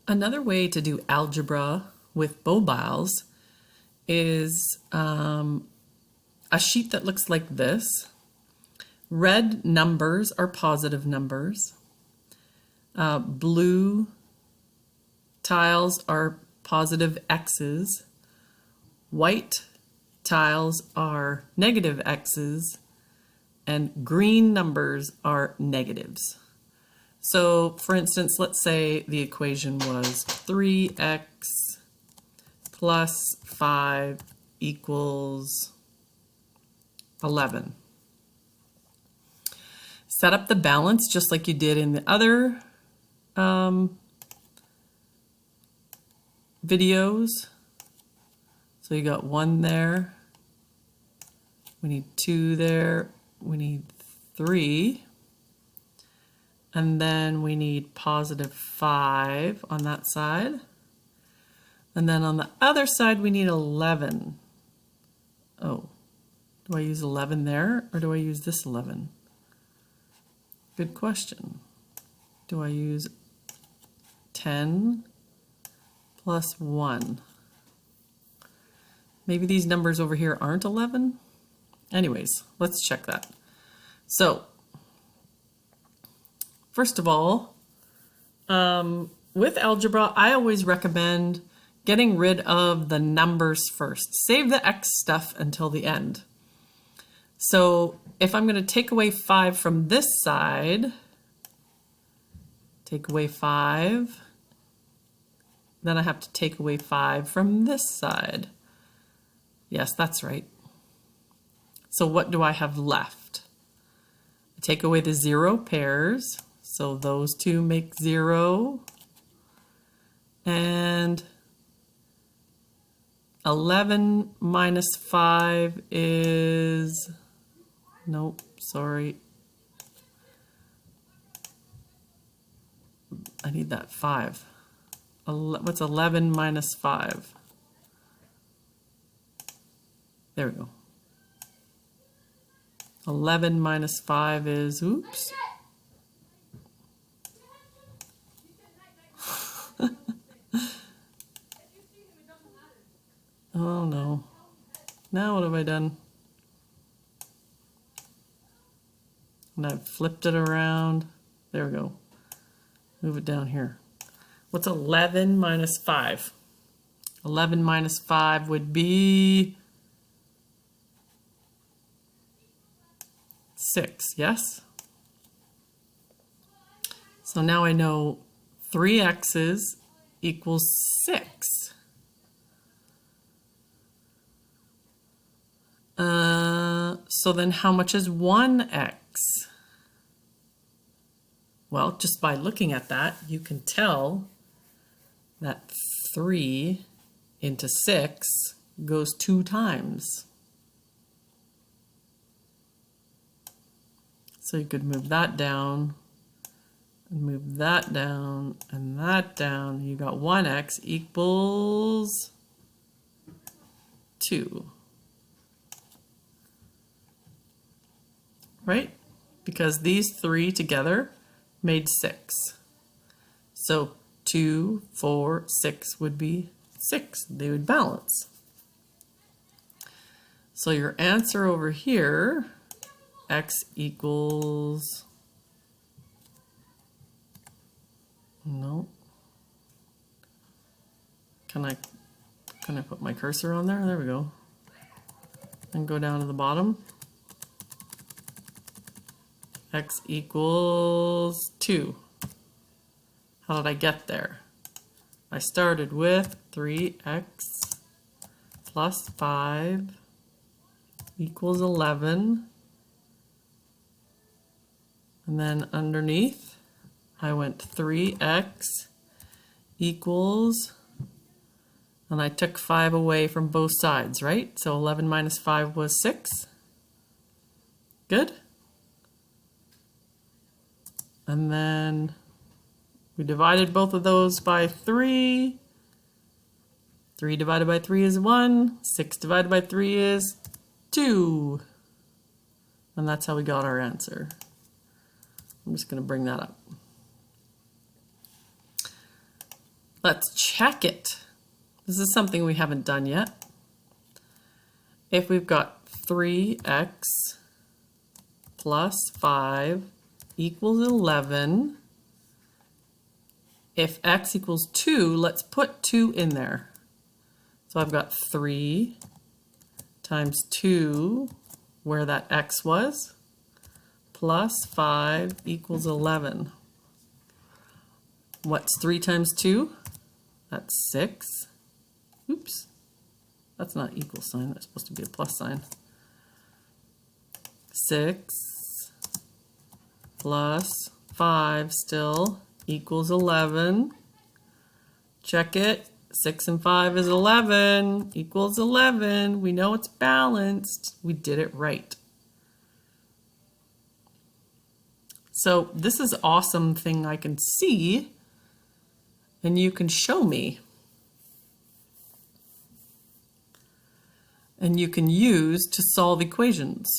Another way to do algebra with mobiles is a sheet that looks like this. Red numbers are positive numbers. Blue tiles are positive x's. White tiles are negative x's. And green numbers are negatives. So for instance, let's say the equation was 3x plus 5 equals 11. Set up the balance just like you did in the other videos. So you got 1 there. We need 2 there. We need 3. And then we need positive 5 on that side. And then on the other side, we need 11. Oh, do I use 11 there or do I use this 11? Good question. Do I use 10 plus 1? Maybe these numbers over here aren't 11? Anyways, let's check that. So, first of all, with algebra, I always recommend getting rid of the numbers first. Save the x stuff until the end. So if I'm going to take away 5 from this side, take away 5, then I have to take away 5 from this side. Yes, that's right. So what do I have left? I take away the 0 pairs, so those two make 0. And 11 minus 5 is, nope, sorry. I need that 5. What's 11 minus 5? There we go. 11 minus 5 is, oops. Oh no. Now what have I done? And I've flipped it around. There we go. Move it down here. What's 11 minus 5? 11 minus 5 would be 6, yes? So now I know 3x's equals 6. So then how much is 1x? Well, just by looking at that, you can tell that 3 into 6 goes 2 times. So you could move that down, and move that down, and that down. You got 1x equals 2. Right? Because these 3 together made 6. So 2, 4, 6 would be 6. They would balance. So your answer over here, x equals, no. Can I put my cursor on there? There we go. And go down to the bottom. X equals 2. How did I get there? I started with 3x plus 5 equals 11. And then underneath, I went 3x equals, and I took 5 away from both sides, right? So 11 minus 5 was 6. Good? And then we divided both of those by 3. 3 divided by 3 is 1. 6 divided by 3 is 2. And that's how we got our answer. I'm just going to bring that up. Let's check it. This is something we haven't done yet. If we've got 3x plus 5 equals 11, if x equals 2, let's put 2 in there. So I've got 3 times 2, where that x was, plus 5 equals 11. What's 3 times 2? That's 6. Oops, that's not equal sign, that's supposed to be a plus sign. 6 plus 5 still equals 11. Check it. 6 and 5 is 11, equals 11. We know it's balanced. We did it right. So this is an awesome thing I can see, and you can show me. And you can use to solve equations.